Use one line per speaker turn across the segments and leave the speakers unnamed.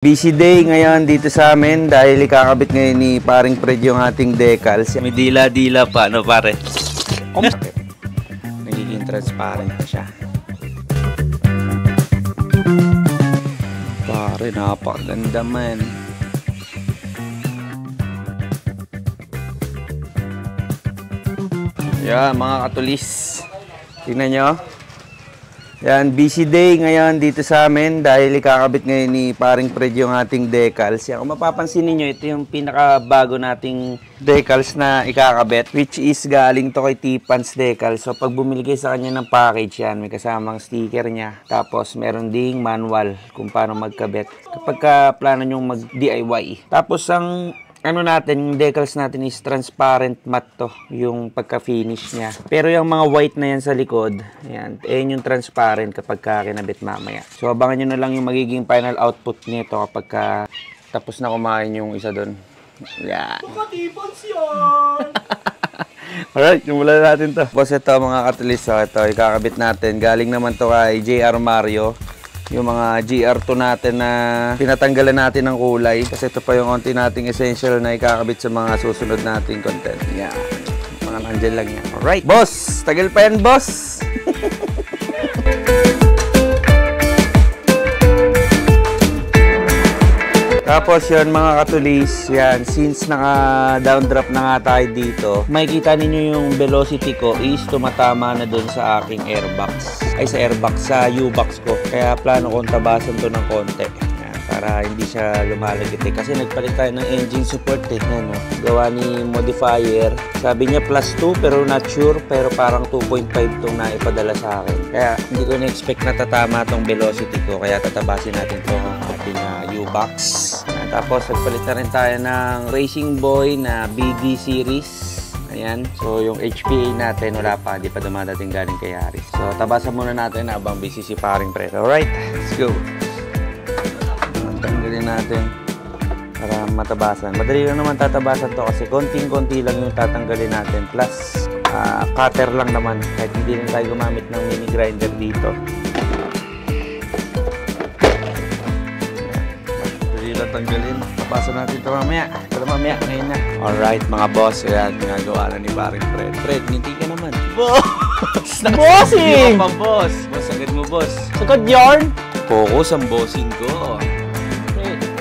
Busy day ngayon dito sa amin dahil ikakabit ngayon ni paring Fred yung ating decals. May dila-dila pa, no pare? Nagiging transparent pa siya. Pare, napakaganda man. Yan, mga katulis. Tingnan nyo. Yan, busy day ngayon dito sa amin dahil ikakabit ngayon ni paring Fred yung ating decals. Yan, kung mapapansin niyo ito yung pinakabago nating decals na ikakabit, which is galing to kay T-Pans Decals. So, pag bumili kayo sa kanya ng package yan, may kasamang sticker niya. Tapos, meron ding manual kung paano magkabit kapag plano nyong mag-DIY. Tapos, ang natin, yung decals natin is transparent matte to, yung pagka-finish niya. Pero yung mga white na yan sa likod, yan, yung transparent kapag kinabit mamaya. So, abangan nyo na lang yung magiging final output nito kapag tapos na kumain yung isa doon. Yan.
Makatipons yun!
Alright, simulan natin to. Tapos ito mga katulis, ito, ikakabit natin. Galing naman to kay JR Mario. Yung mga GR2 natin na pinatanggalan natin ng kulay. Kasi ito pa yung konti nating essential na ikakabit sa mga susunod nating content. Yan. Mga nandyan lang yan. Alright, boss! Tagal pa yan, boss! Tapos yun mga katulis, yan, since naka-down drop na nga tayo dito, makikita ninyo yung velocity ko is tumatama na dun sa aking airbox. Ay, sa airbox, sa U-box ko. Kaya plano kong tabasan to ng konti. Yan, para hindi siya lumalagit. Kasi nagpalit tayo ng engine support Yan, no? Gawa ni modifier. Sabi niya plus 2 pero not sure. Pero parang 2.5 itong naipadala sa akin. Kaya hindi ko na-expect na tatama tong velocity ko. Kaya tatabasin natin to ng ating U-box. Tapos nagpalit na rin tayo ng Racing Boy na BD series. Ayan. So yung HPA natin wala pa, hindi pa dumadating galing kay Yaris. So tabasan muna natin habang busy si paring Fred. Alright, let's go. Tanggalin natin para matabasan. Madali lang naman tatabasan to kasi konting-konti lang yung tatanggalin natin. Plus cutter lang naman kahit hindi rin tayo gumamit ng mini grinder dito. Tanggalin. Tapasan natin ito mamaya. Ito mamaya. Ngayon na. Alright mga boss. Ayan. Ginagawa na ni paring Fred. Fred, nginti ka naman. Boss!
Bossing!
Boss! Boss! Boss, agad mo boss.
Sagad yarn!
Focus ang bossing ko.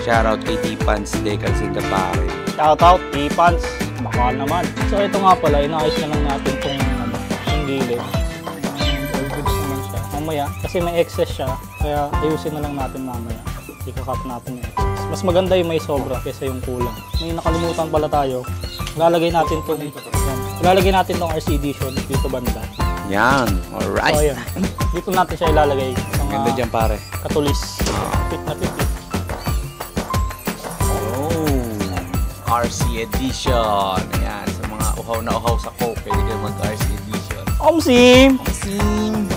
Shoutout kay T-Pans Decals in the pare.
Shoutout, T-Pans. Bakal naman. So ito nga pala, inaayos na lang natin itong gilid. All goods naman siya. Mamaya, kasi may excess siya. Kaya ayusin na lang natin mamaya. Ika-cut natin yung excess. Mas maganda yung may sobra kaysa yung kulang. May nakalimutan pala tayo. Lalagay natin itong RC edition dito banda.
Yan. Alright.
So ayan. Dito natin siya ilalagay.
Ganda dyan pare.
Katulis. Fit na fit.
Oh. RC edition. Ayan. Sa mga uhaw na uhaw sa Coke, pwede ka mag-RC edition.
Omsim!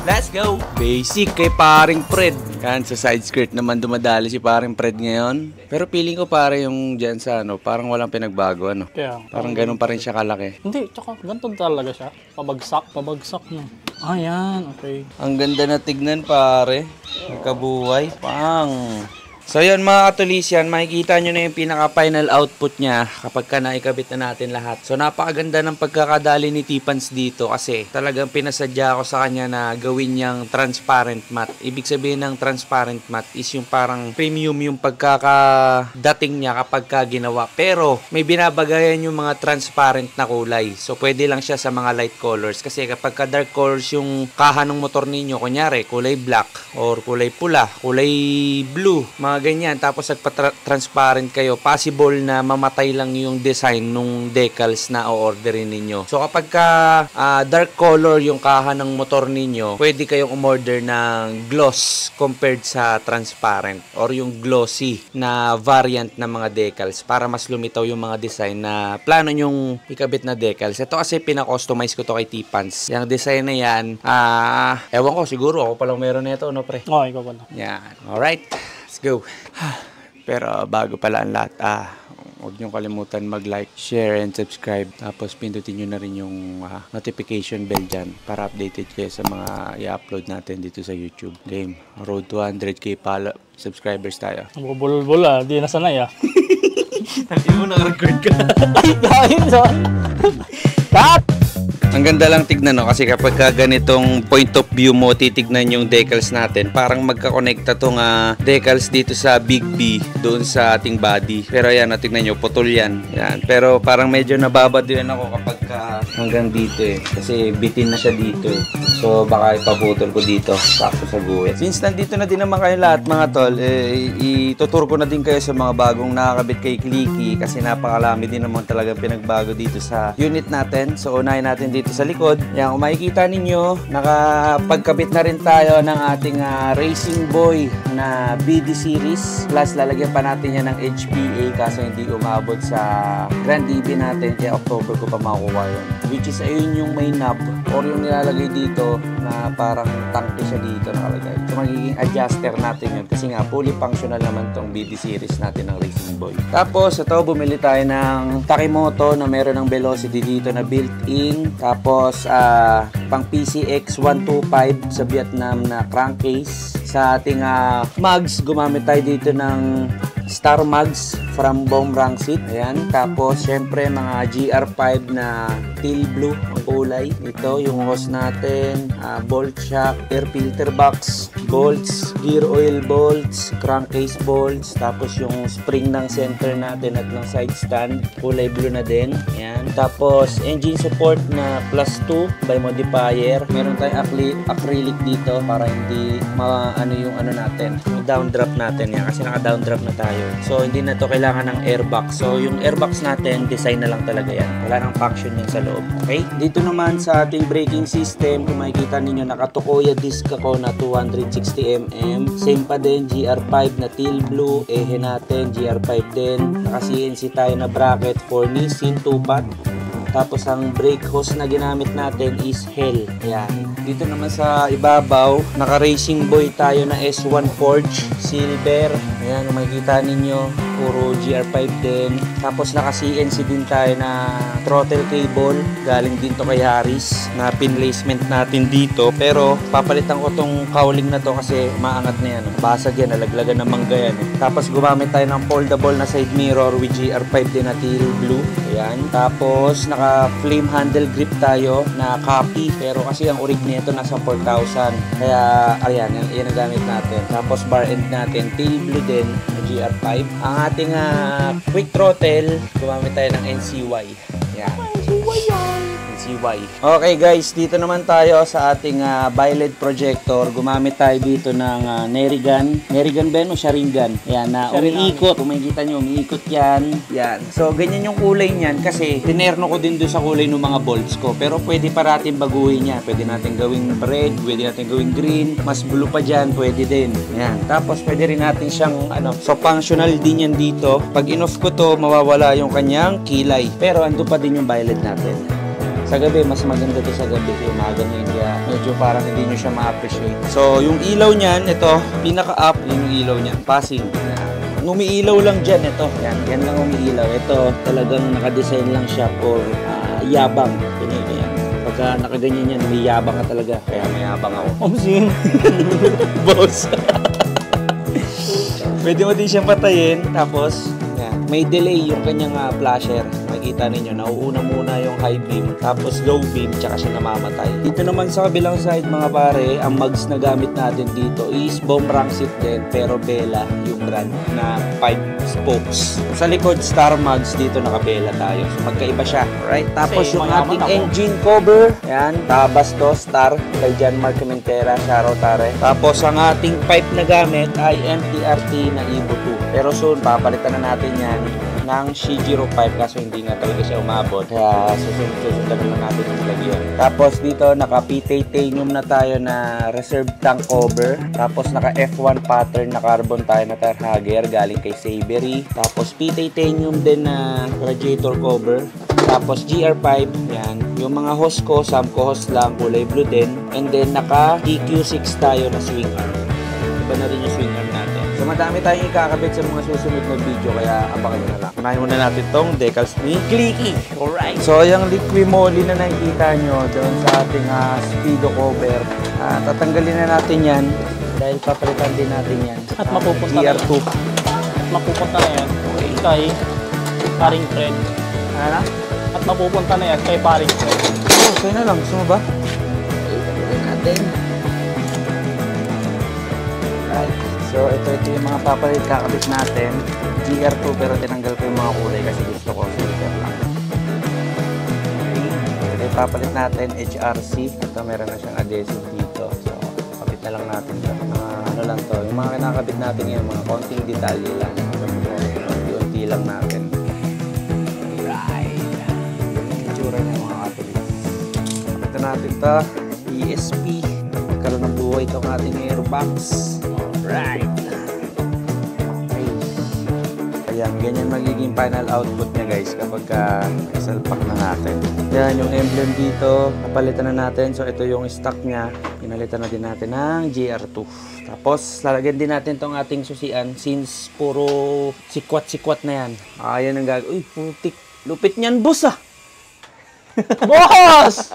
Let's go! Basic kay paring Fred. Yan, sa side skirt naman dumadali si paring Fred ngayon. Pero feeling ko pare yung dyan sa parang walang pinagbago
Kaya,
parang ganun pa rin siya kalaki.
Hindi, tsaka ganito talaga siya. Pabagsak na. Ayan, okay.
Ang ganda na tignan pare. Nagkabuhay. Pang! So yun mga katulisyan, makikita nyo na yung pinaka-final output niya kapag naikabit na natin lahat. So napakaganda ng pagkakadali ni T-Pans dito kasi talagang pinasadya ako sa kanya na gawin niyang transparent matte. Ibig sabihin ng transparent matte is yung parang premium yung pagkakadating niya kapag ginawa. Pero may binabagayan yung mga transparent na kulay. So pwede lang siya sa mga light colors kasi kapag dark colors yung kaha ng motor ninyo, kunyari kulay black or kulay pula, kulay blue, mga ganyan, tapos nagpa-transparent kayo, possible na mamatay lang yung design nung decals na o-orderin ninyo. So kapag dark color yung kaha ng motor ninyo, pwede kayong umorder ng gloss compared sa transparent or yung glossy na variant ng mga decals para mas lumitaw yung mga design na plano nyong ikabit na decals. Ito kasi pina-customize ko to kay T-Pans. Yung design na yan, ewan ko, siguro ako palang meron nito, no pre?
Oo, ikaw pala.
Yan. Alright. Let's go. Pero bago pala ang lahat, Huwag nyo kalimutan mag-like, share, and subscribe. Tapos pindutin nyo na rin yung notification bell dyan para updated kayo sa mga i-upload natin dito sa YouTube. Game, road to 100k subscribers tayo.
Ang bulol-bul di nasanay
Hindi mo nag-record ka.
Ay, dahil so. Cut!
Ang ganda lang tignan, no? Kasi kapag ganitong point of view mo, titignan yung decals natin. Parang magkakonekta tong decals dito sa Big B, doon sa ating body. Pero ayan, tignan nyo, putol yan. Yan. Pero parang medyo nababad din ako kapag hanggang dito Kasi bitin na siya dito So baka ipaputol ko dito, sakto sa guwit. Since nandito na din naman kayo lahat mga tol, ituturo ko na din kayo sa mga bagong nakakabit kay Clicky. Kasi napakalami din naman talagang pinagbago dito sa unit natin. So unahin natin dito sa likod. Yan, kung makikita ninyo, nakapagkabit na rin tayo ng ating Racing Boy na BD series. Plus, lalagyan pa natin yan ng HPA kaso hindi umabot sa Grand EV natin. Kaya October ko pa makukuha yun. Which is, ayun yung main knob or yung nilalagay dito na parang tangke siya dito nakalagay. So, magiging adjuster natin yun. Kasi nga, fully functional naman tong BD series natin ng Racing Boy. Tapos, ito, bumili tayo ng Takimoto na meron ng velocity dito na built-in. Tapos, pang PCX 125 sa Vietnam na crankcase. Sa ating mugs, gumamit tayo dito ng Star Mugs from Bomrangsit. Ayan. Tapos, syempre, mga GR5 na teal blue ang kulay. Ito, yung hose natin, bolt shock, air filter box, bolts, gear oil bolts, crankcase bolts, tapos yung spring ng center natin at ng side stand, kulay blue na din. Ayan. Tapos, engine support na +2 by modifier. Meron tayong acrylic dito para hindi maano yung ano natin, yung downdraft natin yan kasi naka-downdraft na tayo. So, hindi na to kailangan ng airbox. So, yung airbox natin, design na lang talaga yan. Wala nang function yan sa loob. Okay? Dito naman sa ating braking system, kung makikita ninyo, nakatukoya disc ako na 260mm. Same pa din, GR5 na teal blue. Ehe natin, GR5 din. Naka-CNC tayo na bracket for Nissin 2-pot. Tapos ang brake hose na ginamit natin is Hell. Ayan. Dito naman sa ibabaw, naka-Racing Boy tayo na S1 Forge Silver. Ayan, makikita ninyo, puro GR5 din. Tapos naka-CNC din tayo na throttle cable. Galing din to kay Harris na pinlacement natin dito. Pero papalitan ko tong cowling na to kasi maangat na yan. Basag yan, nalaglagan ng mangga yan. Tapos gumamit tayo ng foldable na side mirror with GR5 din na teal blue. Ayan. Tapos naka-flame handle grip tayo na copy. Pero kasi ang orig nito nasa 4,000. Kaya ayan, yan ang gamit natin. Tapos bar end natin, teal blue din na GR5. Ang ating quick throttle, gumamit tayo ng NCY. Yan. NCY. Okay guys, dito naman tayo sa ating bi-LED projector. Gumamit tayo dito ng Nerigan. Nerigan ba o Sharingan? Yan, na umiikot. Kung makikita nyo, umiikot yan. Yan. So, ganyan yung kulay niyan kasi tinerno ko din doon sa kulay ng mga bolts ko. Pero pwede pa natin baguhin yan. Pwede natin gawing red, pwede natin gawing green. Mas blue pa dyan, pwede din. Yan. Tapos, pwede rin natin siyang, so functional din yan dito. Pag in-off ko to, mawawala yung kanyang kilay. Pero, ando pa din yung bi-LED natin. Sa gabi, mas maganda to sa gabi. Umaga nyo hindi, medyo parang hindi nyo siya ma-appreciate. So, yung ilaw niyan, ito, pinaka-up, yung ilaw niyan, passing. Umiilaw lang dyan, ito. Yan lang umiilaw. Ito, talagang nakadesign lang siya for yabang. Yan. Pagka nakaganyan yan, may yabang ka talaga. Kaya may yabang ako.
Omsing.
Boss. Pwede mo din siyang patayin, tapos, yan, may delay yung kanyang flasher. Makikita ninyo, nauuna muna yung high beam, tapos low beam, tsaka siya namamatay. Dito naman sa kabilang side mga pare, ang mugs na gamit natin dito is Bomrangsit din, pero Bella yung brand na 5 spokes. Sa likod, Star Mugs, dito naka-Bella tayo. So magkaiba siya, right? Tapos yung ating engine cover, yan, tabas to, Star, kay John Mark Pimentera, shoutout tare. Tapos ang ating pipe na gamit ay MTRT na Evo 2. Pero soon, papalitan na natin yan ng C05 kaso hindi nga talaga siya umabot. Kaya susundan na natin yung lagyan. Tapos dito naka-P-titanium na tayo na reserve tank cover. Tapos naka F1 pattern na carbon tayo na tire hugger galing kay Sabery. Tapos P-titanium din na radiator cover. Tapos GR5, yan. Yung mga hose ko, Samco hose lang, kulay blue din. And then naka DQ6 tayo na swing arm. Iba na rin yung swing arm natin. So So madami tayong ikakabit sa mga susunod na video, kaya abangan nyo na lang. Unahin muna natin tong decals ni Clicky. Alright. So yung liquimoli na nakikita nyo doon sa ating speedo cover, tatanggalin na natin yan dahil papalitan din natin yan.
At mapupunta
GR2.
At mapupunta na yan kay paring Fred.
Ano?
At mapupunta na yan kay paring Fred.
Oh, sa'yo na lang. Gusto mo ba? Ito natin. Right. So, ito yung mga papalit kakabit natin. GR2 pero tinanggal ko yung mga kulay kasi gusto ko silver lang. Okay. Ito yung papalit natin, HRC. Ito meron na siyang adhesive dito. So, kapit na lang natin ito. Ano lang to, yung mga kinakabit natin ngayon, mga konting detalye lang. Unti-unti lang natin. Right. Yung itsura niya mga katulis. Kapit na natin ito. ESP. Magkaroon ng buhay itong ating airbox. Alright. Okay. Ayan, ganyan magiging final output niya guys kapag isalpak na natin. Yan, yung emblem dito, napalitan na natin. So, ito yung stock niya. Pinalitan na din natin ng GR2. Tapos, lalagyan din natin tong ating susian since puro sikwat-sikwat na yan. Ayan ang gagawin. Uy, putik. Lupit niyan, boss ah!
Boss!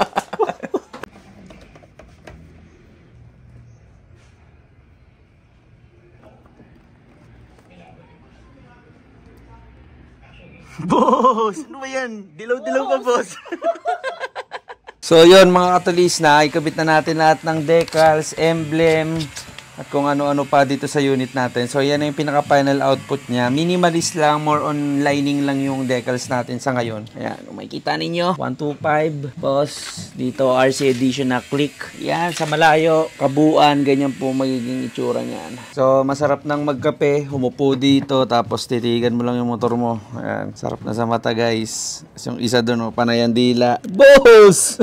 Boss! Ano ba yan? Dilaw-dilaw ka, boss! So, yun mga katulis na, ikabit na natin lahat ng decals, emblem, at kung ano-ano pa dito sa unit natin. So, yan na yung pinaka-final output niya. Minimalist lang, more on lining lang yung decals natin sa ngayon. Ayan, kung makikita ninyo, 125. Tapos, dito RC edition na click. Yan, sa malayo, kabuuan, ganyan po magiging itsura niyan. So, masarap nang magkape, humupo dito, tapos titigan mo lang yung motor mo. Ayan, sarap na sa mata guys. Yung isa doon, panayan dila. Boss!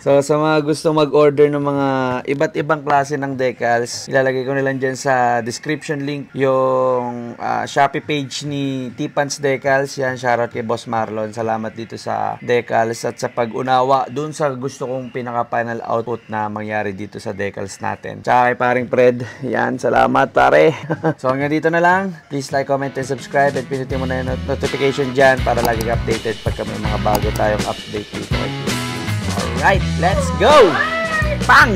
So, sa mga gusto mag-order ng mga iba't ibang klase ng decals, ilalagay ko nilang dyan sa description link yung Shopee page ni Tipans Decals. Yan, shoutout kay Boss Marlon. Salamat dito sa decals at sa pag-unawa dun sa gusto kong pinaka-final output na mangyari dito sa decals natin. Tsaka kay paring Fred, yan, salamat pare. So, hanggang dito na lang. Please like, comment, and subscribe at pinutin mo na yung notification dyan para lagi ka updated pagka may mga bago tayong update dito. Alright, let's go! Bang!